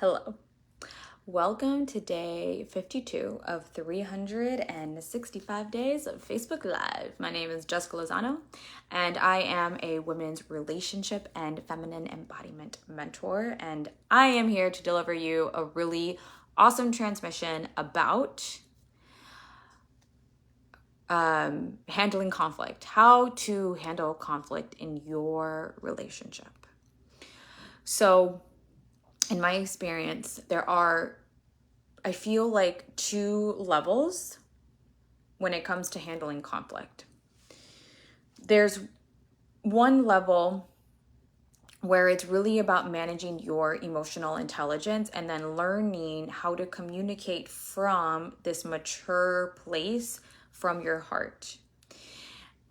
Hello. Welcome to day 52 of 365 days of Facebook Live. My name is Jessica Lozano, and I am a women's relationship and feminine embodiment mentor. And I am here to deliver you a really awesome transmission about handling conflict, how to handle conflict in your relationship. So, in my experience, there are, I feel like, two levels when it comes to handling conflict. There's one level where it's really about managing your emotional intelligence and then learning how to communicate from this mature place from your heart.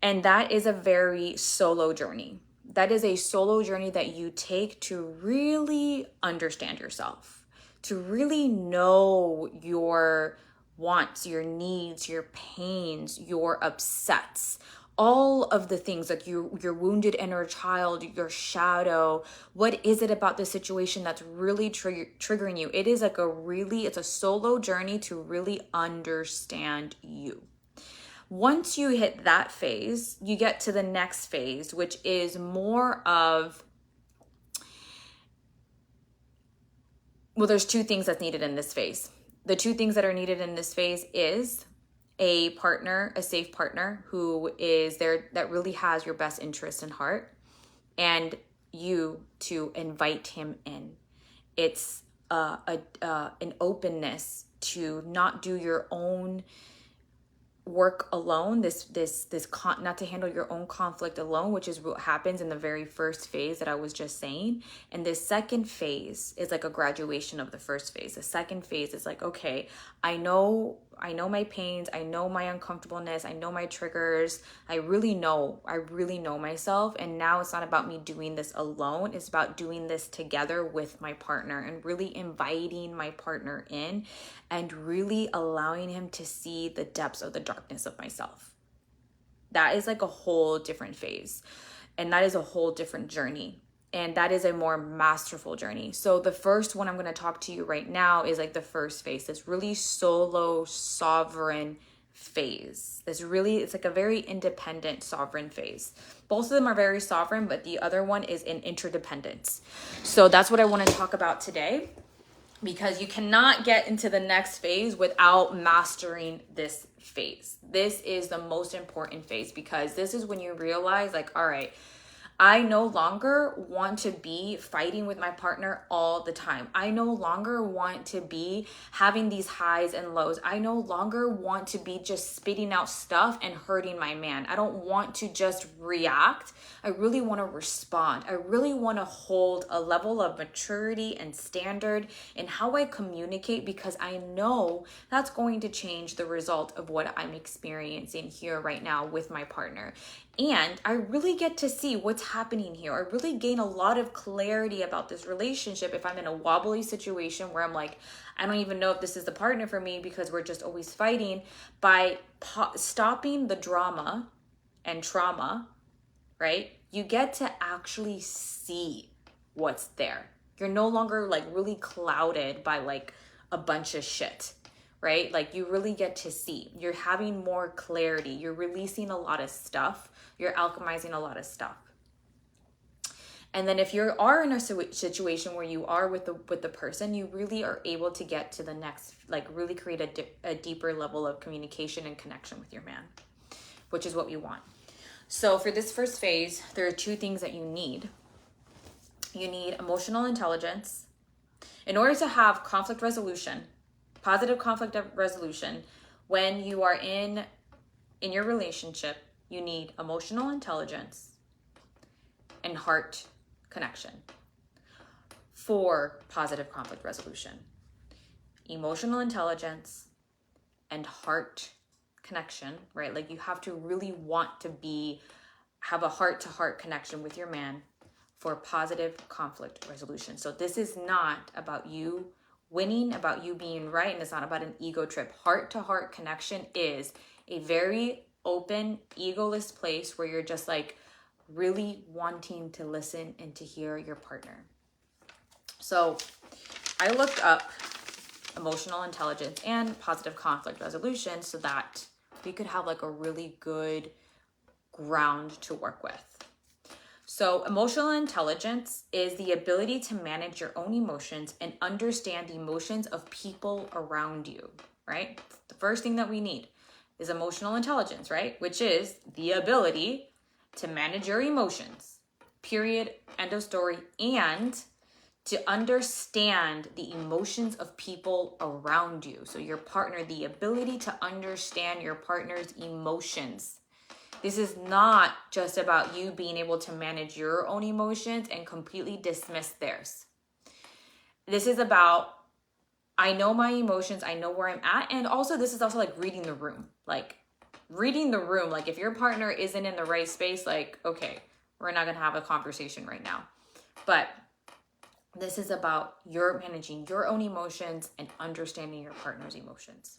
And that is a very solo journey. That is a solo journey that you take to really understand yourself, to really know your wants, your needs, your pains, your upsets, all of the things like your wounded inner child, your shadow. What is it about the situation that's really triggering you? It is like it's a solo journey to really understand you. Once you hit that phase, you get to the next phase, which is more of, well, there's two things that's needed in this phase. The two things that are needed in this phase is a partner, a safe partner who is there, that really has your best interest in heart, and you to invite him in. It's an openness to not do your own work alone, not to handle your own conflict alone, which is what happens in the very first phase that I was just saying. And this second phase is like a graduation of the first phase. The second phase is like, okay, I know my pains, I know my uncomfortableness, I know my triggers, I really know myself. And now it's not about me doing this alone, it's about doing this together with my partner and really inviting my partner in and really allowing him to see the depths of the darkness of myself. That is like a whole different phase, and that is a whole different journey. And that is a more masterful journey. So the first one I'm going to talk to you right now is like the first phase, this really solo, sovereign phase. It's like a very independent, sovereign phase. Both of them are very sovereign, but the other one is in interdependence. So that's what I want to talk about today, because you cannot get into the next phase without mastering this phase. This is the most important phase, because this is when you realize, like, all right, I no longer want to be fighting with my partner all the time. I no longer want to be having these highs and lows. I no longer want to be just spitting out stuff and hurting my man. I don't want to just react. I really want to respond. I really want to hold a level of maturity and standard in how I communicate, because I know that's going to change the result of what I'm experiencing here right now with my partner. And I really get to see what's happening here. I really gain a lot of clarity about this relationship if I'm in a wobbly situation where I'm like, I don't even know if this is the partner for me because we're just always fighting. By stopping the drama and trauma, right? You get to actually see what's there. You're no longer like really clouded by like a bunch of shit, right? Like you really get to see. You're having more clarity. You're releasing a lot of stuff. You're alchemizing a lot of stuff. And then if you are in a situation where you are with the person, you really are able to get to the next, like really create a deeper level of communication and connection with your man, which is what we want. So for this first phase, there are two things that you need. You need emotional intelligence. In order to have conflict resolution, positive conflict resolution, when you are in your relationship, you need emotional intelligence and heart connection for positive conflict resolution. Emotional intelligence and heart connection, right? Like you have to really want to have a heart-to-heart connection with your man for positive conflict resolution. So this is not about you winning, about you being right, and it's not about an ego trip. Heart-to-heart connection is a very open, egoless place where you're just like really wanting to listen and to hear your partner. So I looked up emotional intelligence and positive conflict resolution so that we could have like a really good ground to work with. So emotional intelligence is the ability to manage your own emotions and understand the emotions of people around you, right? The first thing that we need is emotional intelligence, right? Which is the ability to manage your emotions, period, end of story, and to understand the emotions of people around you. So your partner, the ability to understand your partner's emotions. This is not just about you being able to manage your own emotions and completely dismiss theirs. This is about, I know my emotions, I know where I'm at. And also this is also like reading the room. Like reading the room, like if your partner isn't in the right space, like, okay, we're not gonna have a conversation right now. But this is about your managing your own emotions and understanding your partner's emotions.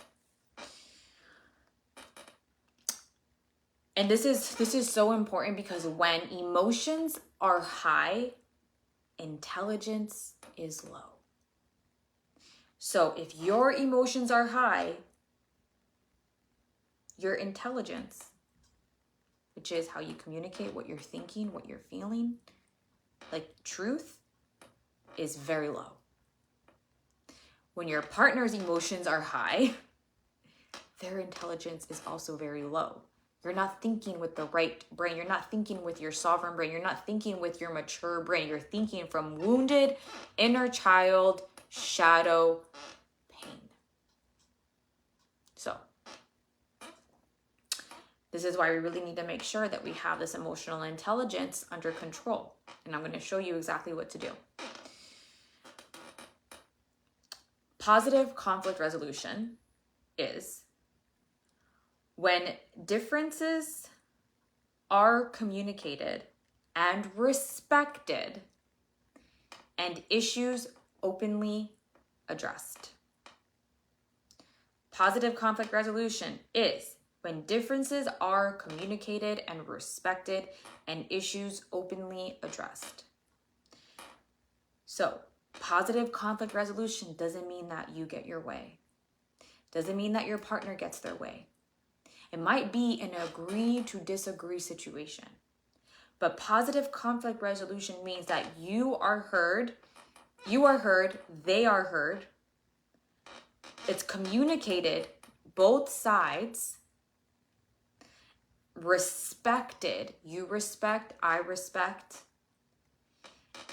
And this is so important because when emotions are high, intelligence is low. So if your emotions are high, your intelligence, which is how you communicate what you're thinking, what you're feeling, like truth, is very low. When your partner's emotions are high, their intelligence is also very low. You're not thinking with the right brain. You're not thinking with your sovereign brain. You're not thinking with your mature brain. You're thinking from wounded, inner child, shadow, pain. So this is why we really need to make sure that we have this emotional intelligence under control. And I'm going to show you exactly what to do. Positive conflict resolution is when differences are communicated and respected and issues openly addressed. Positive conflict resolution is when differences are communicated and respected and issues openly addressed. So, positive conflict resolution doesn't mean that you get your way. Doesn't mean that your partner gets their way. It might be an agree to disagree situation. But positive conflict resolution means that you are heard, they are heard. It's communicated, both sides, respected, you respect, I respect,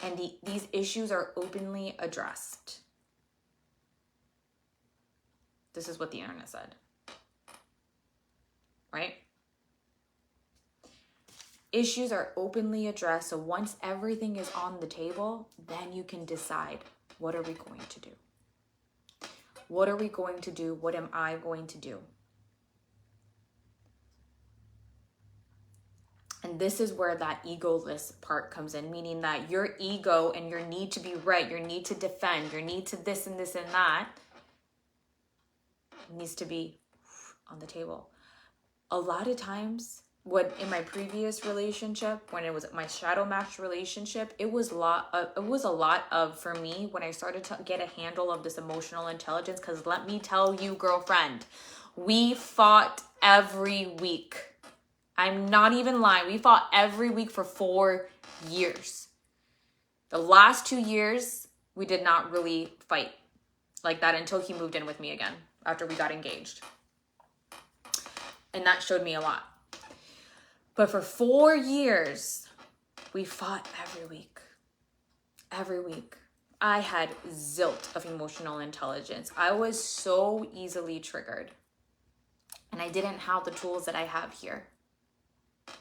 and these issues are openly addressed. This is what the internet said, right? Issues are openly addressed, so once everything is on the table, then you can decide, what are we going to do? What are we going to do? What am I going to do? And this is where that egoless part comes in, meaning that your ego and your need to be right, your need to defend, your need to this and this and that needs to be on the table. A lot of times, what in my previous relationship, when it was my shadow match relationship, it was a lot of for me when I started to get a handle of this emotional intelligence. Because let me tell you, girlfriend, we fought every week. I'm not even lying. We fought every week for 4 years. The last 2 years, we did not really fight like that until he moved in with me again after we got engaged. And that showed me a lot. But for 4 years, we fought every week. Every week. I had zilch of emotional intelligence. I was so easily triggered. And I didn't have the tools that I have here.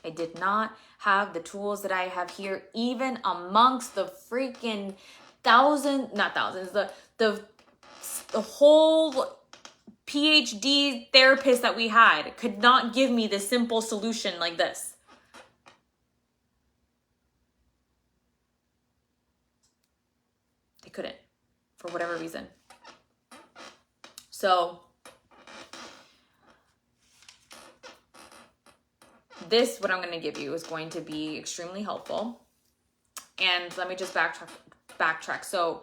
I did not have the tools that I have here, even amongst the freaking the whole PhD therapist that we had could not give me this simple solution like this. They couldn't, for whatever reason. So this, what I'm going to give you, is going to be extremely helpful. And let me just backtrack. So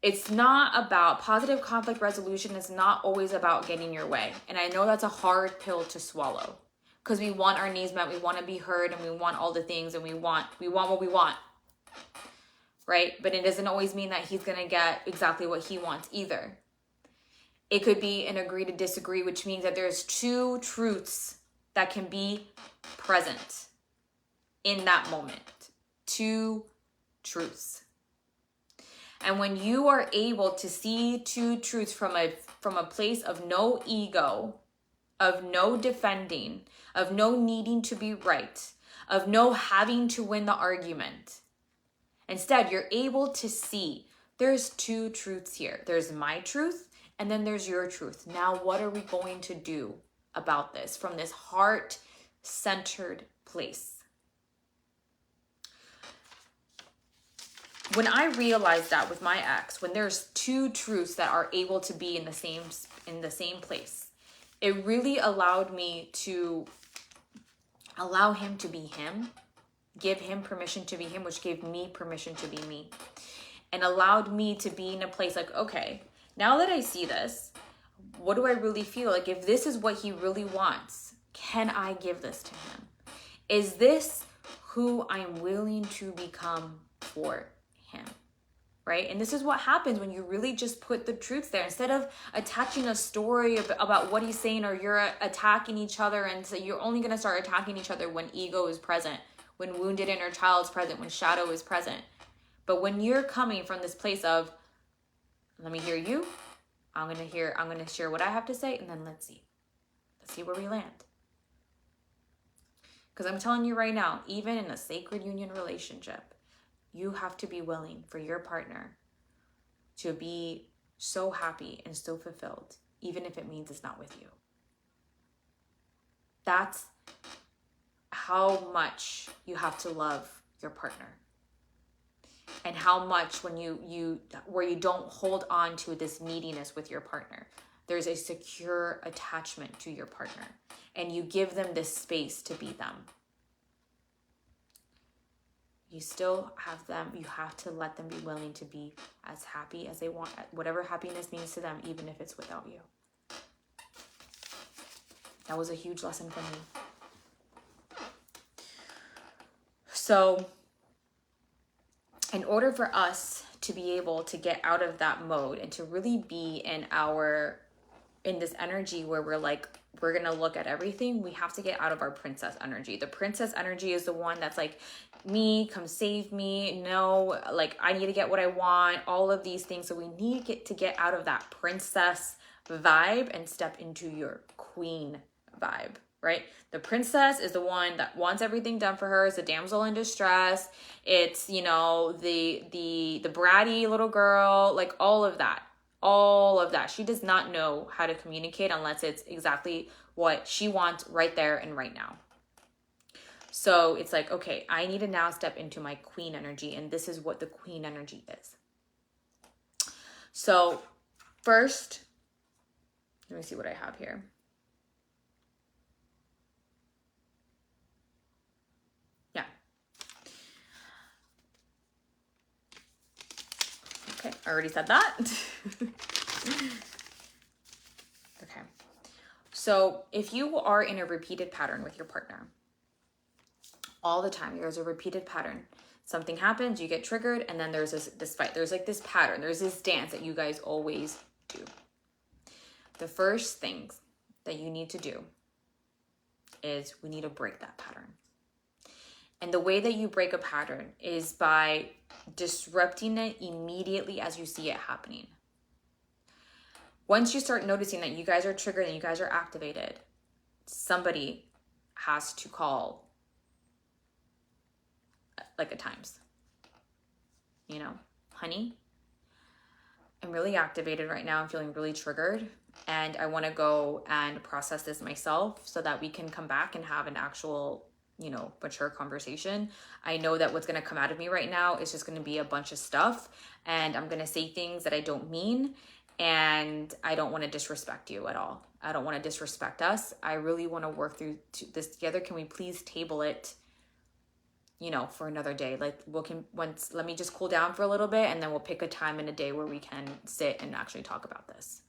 it's not about positive conflict resolution. Is not always about getting your way. And I know that's a hard pill to swallow because we want our needs met. We want to be heard and we want all the things and we want what we want. Right? But it doesn't always mean that he's going to get exactly what he wants either. It could be an agree to disagree, which means that there's two truths that can be present in that moment. Two truths. And when you are able to see two truths from a place of no ego, of no defending, of no needing to be right, of no having to win the argument, instead you're able to see there's two truths here. There's my truth and then there's your truth. Now what are we going to do about this from this heart-centered place? When I realized that with my ex, when there's two truths that are able to be in the same place, it really allowed me to allow him to be him, give him permission to be him, which gave me permission to be me, and allowed me to be in a place like, okay, now that I see this, what do I really feel? Like, if this is what he really wants, can I give this to him? Is this who I'm willing to become for him? Right? And this is what happens when you really just put the truths there. Instead of attaching a story about what he's saying, or you're attacking each other, and so you're only going to start attacking each other when ego is present, when wounded inner child is present, when shadow is present. But when you're coming from this place of, let me hear you, I'm going to share what I have to say, and then let's see where we land. Because I'm telling you right now, even in a sacred union relationship, you have to be willing for your partner to be so happy and so fulfilled, even if it means it's not with you. That's how much you have to love your partner. And how much when where you don't hold on to this neediness with your partner. There's a secure attachment to your partner. And you give them this space to be them. You still have them. You have to let them be willing to be as happy as they want. Whatever happiness means to them, even if it's without you. That was a huge lesson for me. So, in order for us to be able to get out of that mode and to really be in this energy where we're like, we're going to look at everything, we have to get out of our princess energy. The princess energy is the one that's like, me, come save me. No, like, I need to get what I want, all of these things. So we need to get out of that princess vibe and step into your queen vibe, right? The princess is the one that wants everything done for her. It's a damsel in distress. It's, the bratty little girl, like all of that. She does not know how to communicate unless it's exactly what she wants right there and right now. So it's like, okay, I need to now step into my queen energy, and this is what the queen energy is. So first, let me see what I have here. Yeah. Okay, I already said that. Okay. So if you are in a repeated pattern with your partner, all the time, there's a repeated pattern. Something happens, you get triggered, and then there's this fight. There's like this pattern. There's this dance that you guys always do. The first things that you need to do is we need to break that pattern. And the way that you break a pattern is by disrupting it immediately as you see it happening. Once you start noticing that you guys are triggered and you guys are activated, somebody has to call like at times, honey, I'm really activated right now. I'm feeling really triggered, and I want to go and process this myself so that we can come back and have an actual, mature conversation. I know that what's going to come out of me right now is just going to be a bunch of stuff, and I'm going to say things that I don't mean, and I don't want to disrespect you at all. I don't want to disrespect us. I really want to work through this together. Can we please table it, for another day. Like let me just cool down for a little bit, and then we'll pick a time in a day where we can sit and actually talk about this.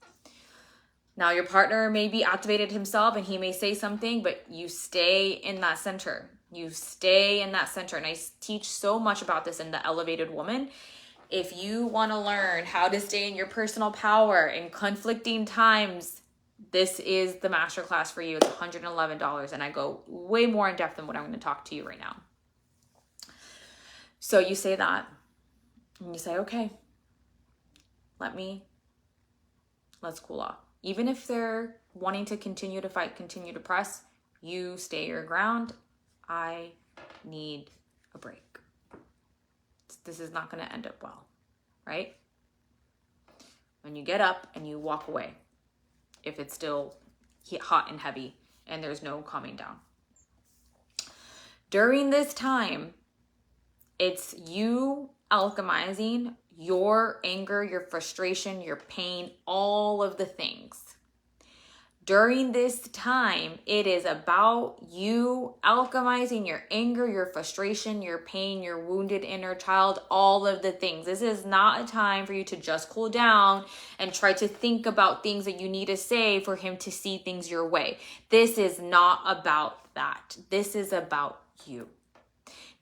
Now your partner may be activated himself and he may say something, but you stay in that center. You stay in that center. And I teach so much about this in the Elevated Woman. If you want to learn how to stay in your personal power in conflicting times, this is the masterclass for you. It's $111. And I go way more in depth than what I'm going to talk to you right now. So you say that and you say, okay, let's cool off. Even if they're wanting to continue to fight, continue to press, you stay your ground. I need a break. This is not going to end up well, right? When you get up and you walk away, if it's still hot and heavy and there's no calming down. During this time, it's you alchemizing your anger, your frustration, your pain, all of the things. During this time, it is about you alchemizing your anger, your frustration, your pain, your wounded inner child, all of the things. This is not a time for you to just cool down and try to think about things that you need to say for him to see things your way. This is not about that. This is about you.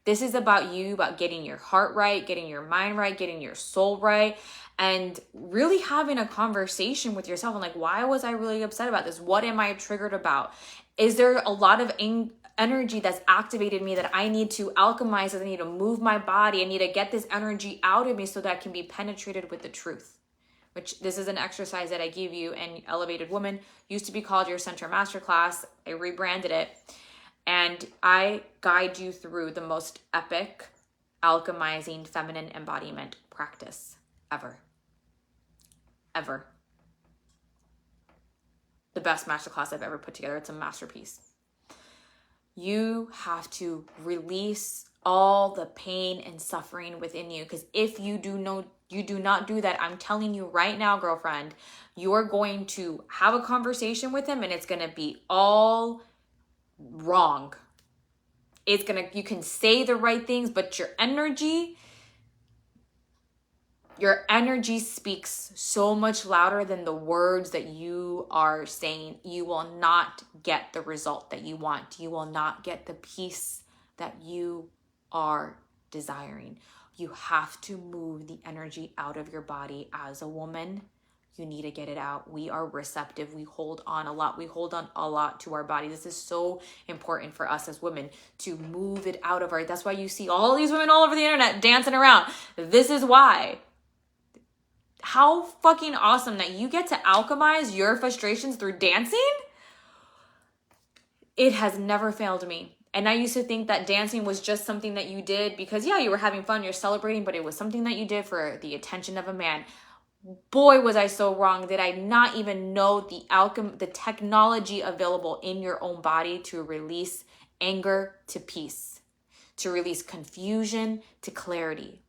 This is about you, about getting your heart right, getting your mind right, getting your soul right, and really having a conversation with yourself. And like, why was I really upset about this? What am I triggered about? Is there a lot of energy that's activated me that I need to alchemize? I need to move my body. I need to get this energy out of me so that I can be penetrated with the truth. Which this is an exercise that I give you in Elevated Woman. Used to be called your Center Masterclass. I rebranded it. And I guide you through the most epic alchemizing feminine embodiment practice ever. Ever. The best masterclass I've ever put together. It's a masterpiece. You have to release all the pain and suffering within you. Because if you do not do that, I'm telling you right now, girlfriend, you're going to have a conversation with him and it's going to be all wrong. You can say the right things, but your energy speaks so much louder than the words that you are saying. You will not get the result that you want. You will not get the peace that you are desiring. You have to move the energy out of your body as a woman. You need to get it out. We are receptive. We hold on a lot. We hold on a lot to our body. This is so important for us as women to move it out of our... That's why you see all these women all over the internet dancing around. This is why. How fucking awesome that you get to alchemize your frustrations through dancing. It has never failed me. And I used to think that dancing was just something that you did because, yeah, you were having fun, you're celebrating, but it was something that you did for the attention of a man. Boy, was I so wrong. Did I not even know the technology available in your own body to release anger to peace, to release confusion to clarity,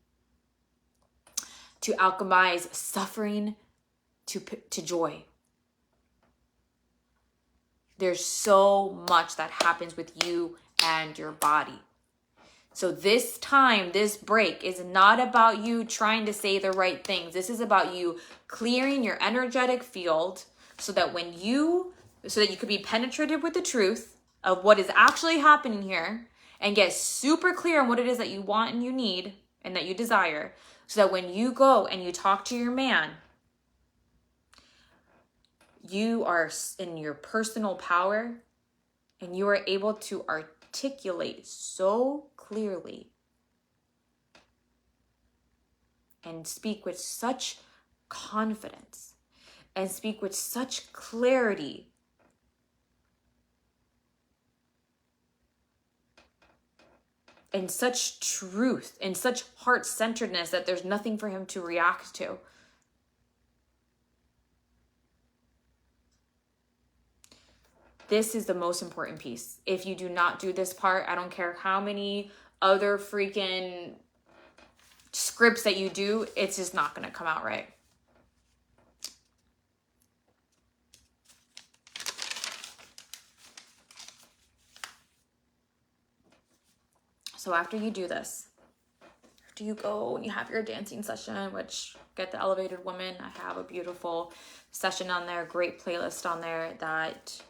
to alchemize suffering to joy. There's so much that happens with you and your body. So this time, this break is not about you trying to say the right things. This is about you clearing your energetic field so that you could be penetrated with the truth of what is actually happening here and get super clear on what it is that you want and you need and that you desire, so that when you go and you talk to your man, you are in your personal power and you are able to articulate so clearly and speak with such confidence and speak with such clarity and such truth and such heart-centeredness that there's nothing for him to react to. This is the most important piece. If you do not do this part, I don't care how many other freaking scripts that you do, it's just not going to come out right. So after you do this, after you go and you have your dancing session, which get the Elevated Woman, I have a beautiful session on there, great playlist on there, that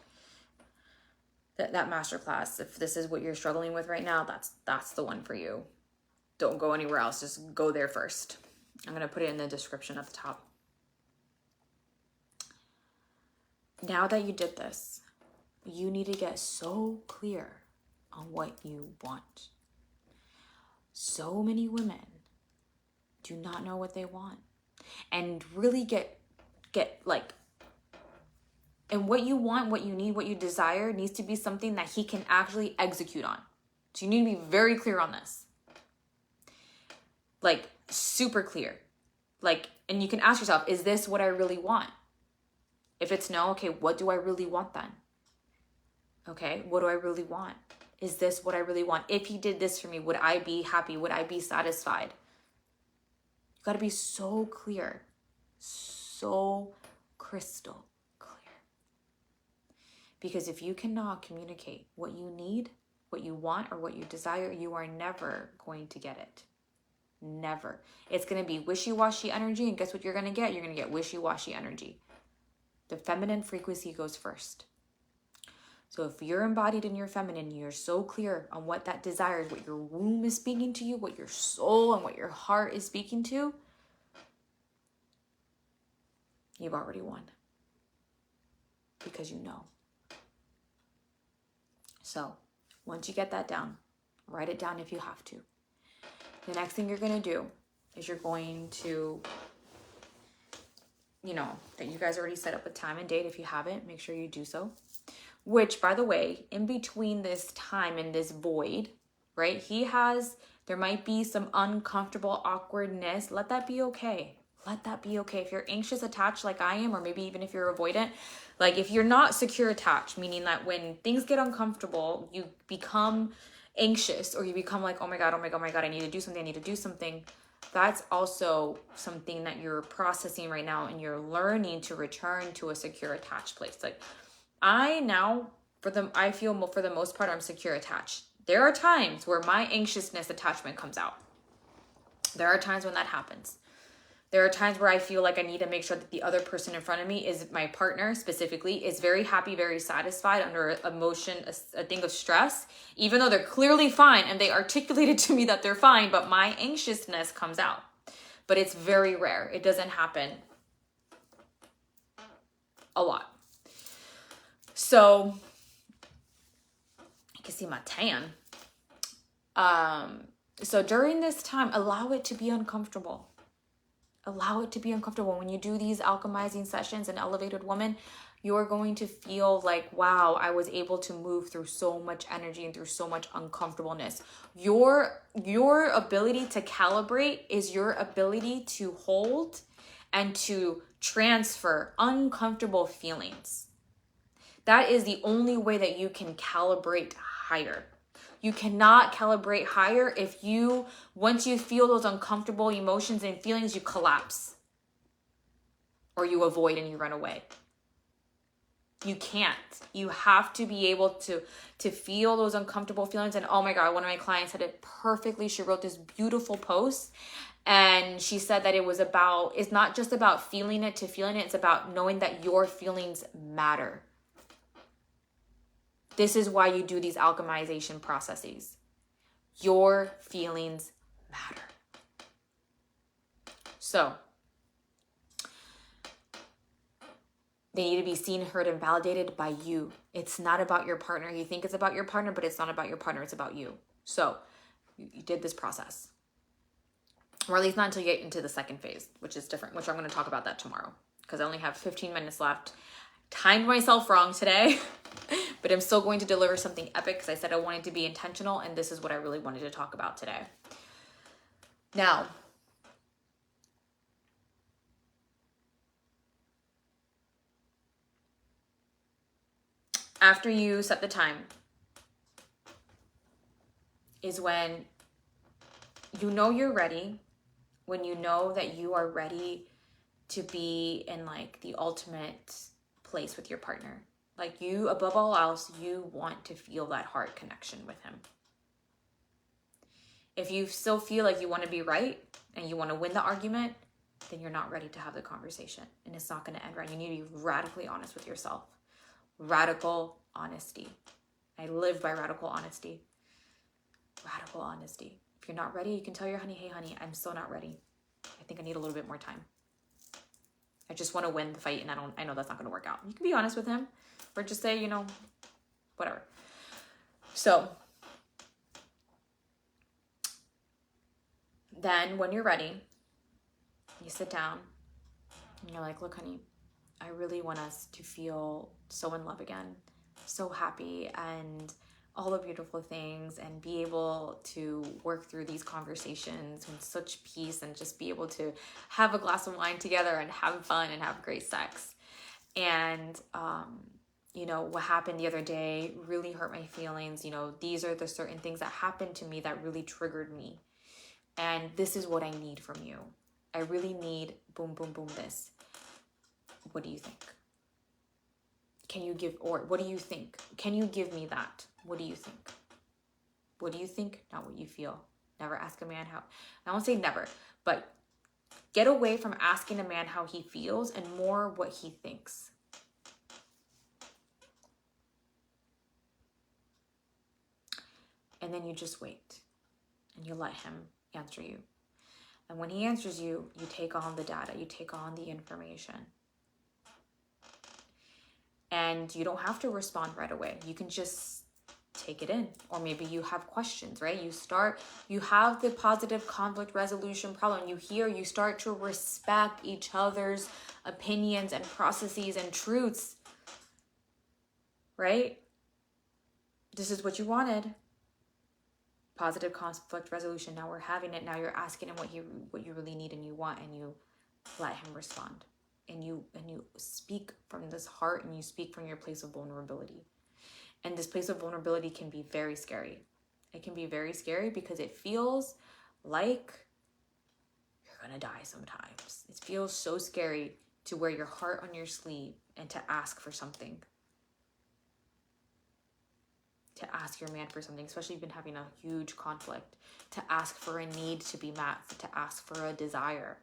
masterclass. If this is what you're struggling with right now, that's the one for you. Don't go anywhere else. Just go there first. I'm going to put it in the description at the top. Now that you did this, you need to get so clear on what you want. So many women do not know what they want, and really get like, and what you want, what you need, what you desire needs to be something that he can actually execute on. So you need to be very clear on this. Like, super clear. Like, and you can ask yourself, is this what I really want? If it's no, okay, what do I really want then? Okay, what do I really want? Is this what I really want? If he did this for me, would I be happy? Would I be satisfied? You got to be so clear, so crystal clear. Because if you cannot communicate what you need, what you want, or what you desire, you are never going to get it. Never. It's going to be wishy-washy energy, and guess what you're going to get? You're going to get wishy-washy energy. The feminine frequency goes first. So if you're embodied in your feminine, you're so clear on what that desires, what your womb is speaking to you, what your soul and what your heart is speaking to, you've already won. Because you know. So once you get that down, write it down if you have to. The next thing you're going to do is you're going to, that you guys already set up a time and date. If you haven't, make sure you do so. Which, by the way, in between this time and this void, right, there might be some uncomfortable awkwardness. Let that be okay. Let that be okay. If you're anxious attached like I am, or maybe even if you're avoidant, like if you're not secure attached, meaning that when things get uncomfortable, you become anxious, or you become like, oh my God, I need to do something. That's also something that you're processing right now, and you're learning to return to a secure attached place. Like, I feel for the most part, I'm secure attached. There are times where my anxiousness attachment comes out. There are times when that happens. There are times where I feel like I need to make sure that the other person in front of me, is my partner specifically, is very happy, very satisfied under emotion, a thing of stress, even though they're clearly fine and they articulated to me that they're fine, but my anxiousness comes out. But it's very rare. It doesn't happen a lot. So, you can see my tan. So during this time, allow it to be uncomfortable. Allow it to be uncomfortable. When you do these alchemizing sessions in Elevated Woman, you're going to feel like, wow, I was able to move through so much energy and through so much uncomfortableness. Your ability to calibrate is your ability to hold and to transfer uncomfortable feelings. That is the only way that you can calibrate higher. You cannot calibrate higher if once you feel those uncomfortable emotions and feelings, you collapse. Or you avoid and you run away. You can't. You have to be able to feel those uncomfortable feelings. And oh my God, one of my clients said it perfectly. She wrote this beautiful post. And she said that it's not just about feeling it to feeling it. It's about knowing that your feelings matter. This is why you do these alchemization processes. Your feelings matter. So, they need to be seen, heard, and validated by you. It's not about your partner. You think it's about your partner, but it's not about your partner. It's about you. So, you did this process. Or at least not until you get into the second phase, which is different, which I'm going to talk about that tomorrow, because I only have 15 minutes left. Timed myself wrong today, but I'm still going to deliver something epic because I said I wanted to be intentional, and this is what I really wanted to talk about today. Now, after you set the time is when you know you're ready, when you know that you are ready to be in like the ultimate place with your partner. Like, you, above all else, you want to feel that heart connection with him. If you still feel like you want to be right and you want to win the argument, then you're not ready to have the conversation, and it's not going to end right. You need to be radically honest with yourself. Radical honesty. I live by radical honesty. Radical honesty. If you're not ready, you can tell your honey, hey honey, I'm still not ready. I think I need a little bit more time. I just want to win the fight, and I know that's not going to work out. You can be honest with him, or just say, you know, whatever. So then when you're ready, you sit down and you're like, look, honey, I really want us to feel so in love again, so happy, and all the beautiful things, and be able to work through these conversations with such peace, and just be able to have a glass of wine together and have fun and have great sex. And, you know, what happened the other day really hurt my feelings. You know, these are the certain things that happened to me that really triggered me. And this is what I need from you. I really need boom, boom, boom, this. What do you think? Can you give, or what do you think? Can you give me that? What do you think? What do you think? Not what you feel. Never ask a man how, I won't say never, but get away from asking a man how he feels and more what he thinks. And then you just wait and you let him answer you. And when he answers you, you take on the data, you take on the information. And you don't have to respond right away. You can just take it in. Or maybe you have questions, right? You have the positive conflict resolution problem. You start to respect each other's opinions and processes and truths, right? This is what you wanted. Positive conflict resolution. Now we're having it. Now you're asking him what you really need and you want, and you let him respond. And you speak from this heart, and you speak from your place of vulnerability. And this place of vulnerability can be very scary. It can be very scary because it feels like you're gonna die sometimes. It feels so scary to wear your heart on your sleeve and to ask for something. To ask your man for something, especially if you've been having a huge conflict. To ask for a need to be met. To ask for a desire.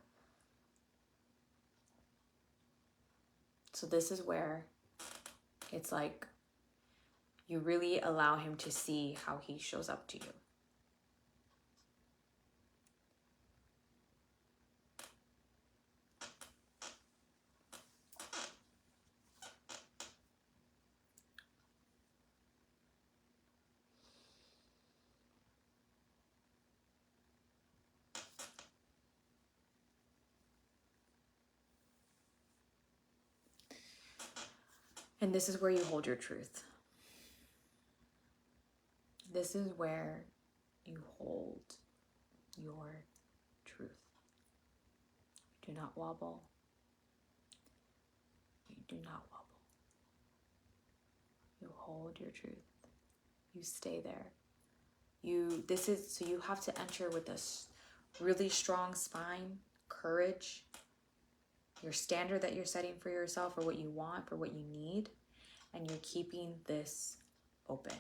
So this is where it's like you really allow him to see how he shows up to you. And this is where you hold your truth. This is where you hold your truth. Do not wobble. You do not wobble. You hold your truth. You stay there. So you have to enter with this really strong spine, courage, your standard that you're setting for yourself, or what you want, or what you need, and you're keeping this open.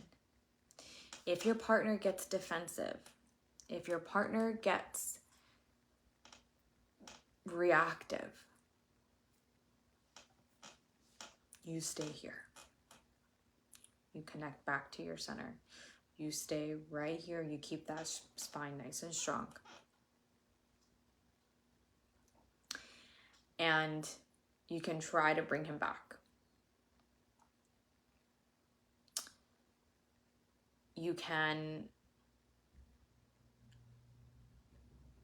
If your partner gets defensive, if your partner gets reactive, you stay here. You connect back to your center. You stay right here. You keep that spine nice and strong. And you can try to bring him back. You can,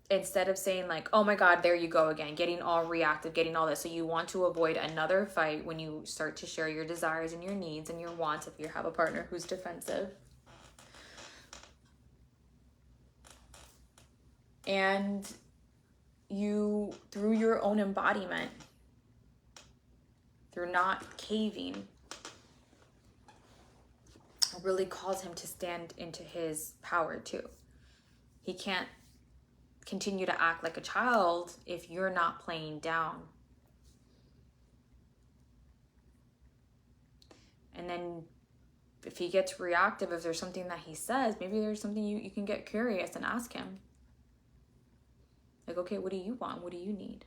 instead of saying like, oh my God, there you go again, getting all reactive, getting all this. So you want to avoid another fight when you start to share your desires and your needs and your wants if you have a partner who's defensive. And you, through your own embodiment, through not caving, really calls him to stand into his power too. He can't continue to act like a child if you're not playing down. And then if he gets reactive, if there's something that he says, maybe there's something you can get curious and ask him. Like, okay, what do you want? What do you need?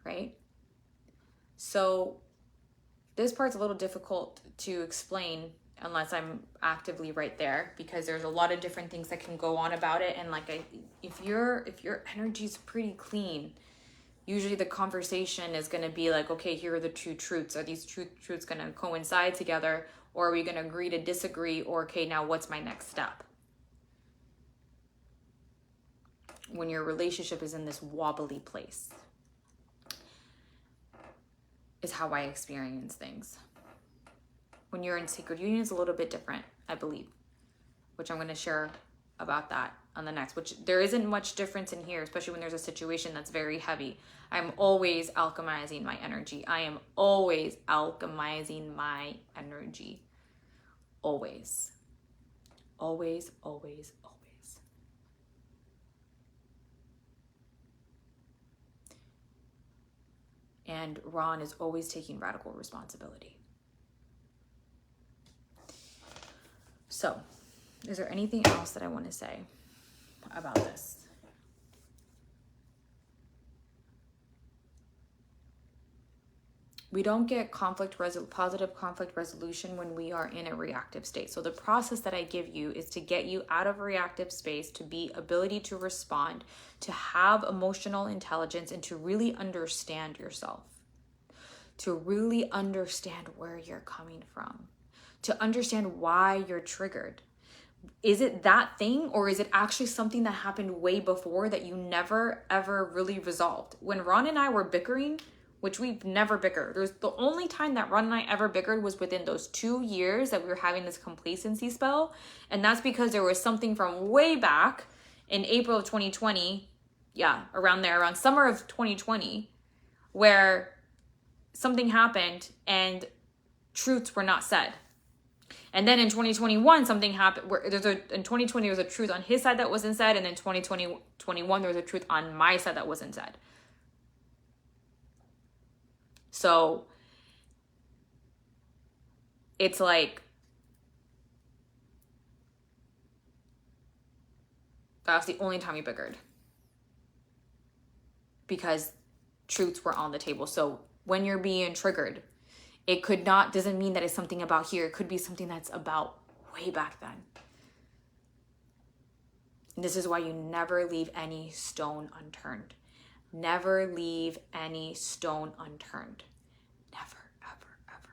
Right? So this part's a little difficult to explain unless I'm actively right there, because there's a lot of different things that can go on about it. And like, if your energy's pretty clean, usually the conversation is going to be like, okay, here are the two truths. Are these truths going to coincide together, or are we going to agree to disagree? Or, okay, now what's my next step? When your relationship is in this wobbly place, is how I experience things. When you're in sacred union, it's a little bit different, I believe, which I'm going to share about that on the next, which there isn't much difference in here, especially when there's a situation that's very heavy. I'm always alchemizing my energy. I am always alchemizing my energy. Always. Always, always, always. And Ron is always taking radical responsibility. So, is there anything else that I want to say about this? We don't get positive conflict resolution when we are in a reactive state. So the process that I give you is to get you out of a reactive space, to be ability to respond, to have emotional intelligence, and to really understand yourself, to really understand where you're coming from, to understand why you're triggered. Is it that thing, or is it actually something that happened way before that you never, ever really resolved? When Ron and I were bickering, which we've never bickered. The only time that Ron and I ever bickered was within those 2 years that we were having this complacency spell. And that's because there was something from way back in April of 2020, around there, around summer of 2020, where something happened and truths were not said. And then in 2021, something happened where in 2020, there was a truth on his side that wasn't said. And then 2021, there was a truth on my side that wasn't said. So it's like, that was the only time we bickered, because truths were on the table. So when you're being triggered, it doesn't mean that it's something about here. It could be something that's about way back then. And this is why you never leave any stone unturned. Never leave any stone unturned. Never, ever, ever.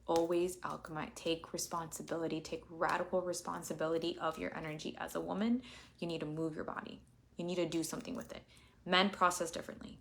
Always alchemize. Take responsibility. Take radical responsibility of your energy. As a woman, you need to move your body. You need to do something with it. Men process differently.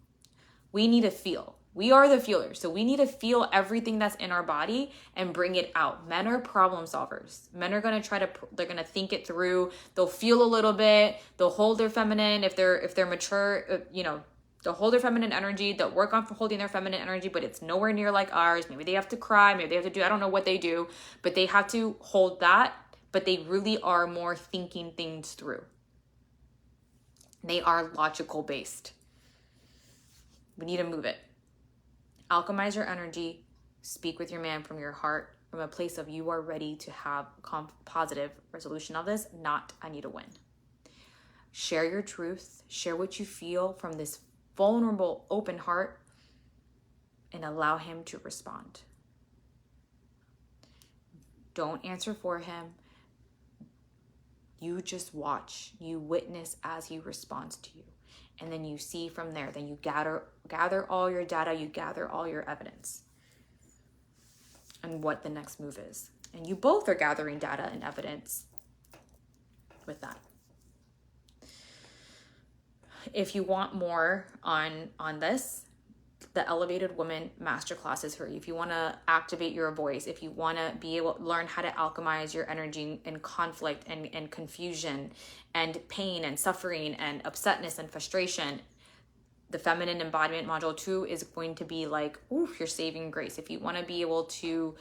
We need to feel. We are the feelers. So we need to feel everything that's in our body and bring it out. Men are problem solvers. Men are going to they're going to think it through. They'll feel a little bit. They'll hold their feminine. If they're mature, they'll hold their feminine energy. They'll work on holding their feminine energy, but it's nowhere near like ours. Maybe they have to cry. Maybe they have to do, I don't know what they do, but they have to hold that. But they really are more thinking things through. They are logical based. We need to move it. Alchemize your energy. Speak with your man from your heart, from a place of you are ready to have positive resolution of this, not I need to win. Share your truth. Share what you feel from this vulnerable, open heart, and allow him to respond. Don't answer for him. You just watch. You witness as he responds to you. And then you see from there. Then you gather all your data. You gather all your evidence. And what the next move is. And you both are gathering data and evidence with that. If you want more on this, the Elevated Woman Masterclass is for you. If you want to activate your voice, if you want to be able to learn how to alchemize your energy in conflict and confusion and pain and suffering and upsetness and frustration, the Feminine Embodiment Module 2 is going to be like, your saving grace. If you want to be able to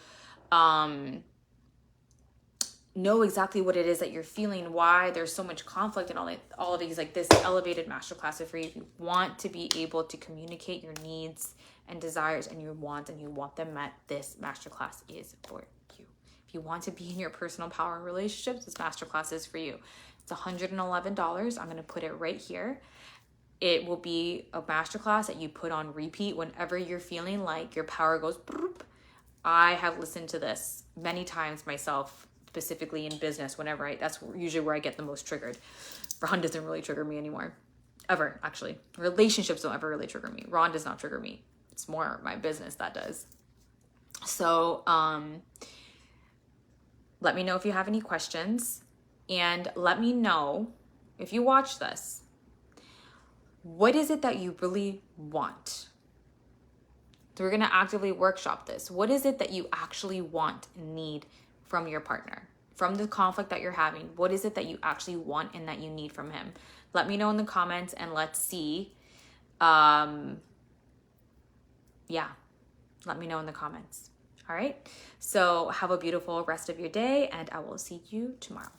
know exactly what it is that you're feeling, why there's so much conflict and all of these, like this elevated masterclass is for you. If you want to be able to communicate your needs and desires and your wants and you want them met, this masterclass is for If you want to be in your personal power relationships, this masterclass is for you. It's $111. I'm going to put it right here. It will be a masterclass that you put on repeat whenever you're feeling like your power goes. I have listened to this many times myself, specifically in business. That's usually where I get the most triggered. Ron doesn't really trigger me anymore, ever. Actually, relationships don't ever really trigger me. Ron does not trigger me. It's more my business that does. So, let me know if you have any questions, and let me know if you watch this. What is it that you really want? So we're going to actively workshop this. What is it that you actually want and need from your partner? From the conflict that you're having, what is it that you actually want and that you need from him? Let me know in the comments, and let's see. Let me know in the comments. All right. So have a beautiful rest of your day, and I will see you tomorrow.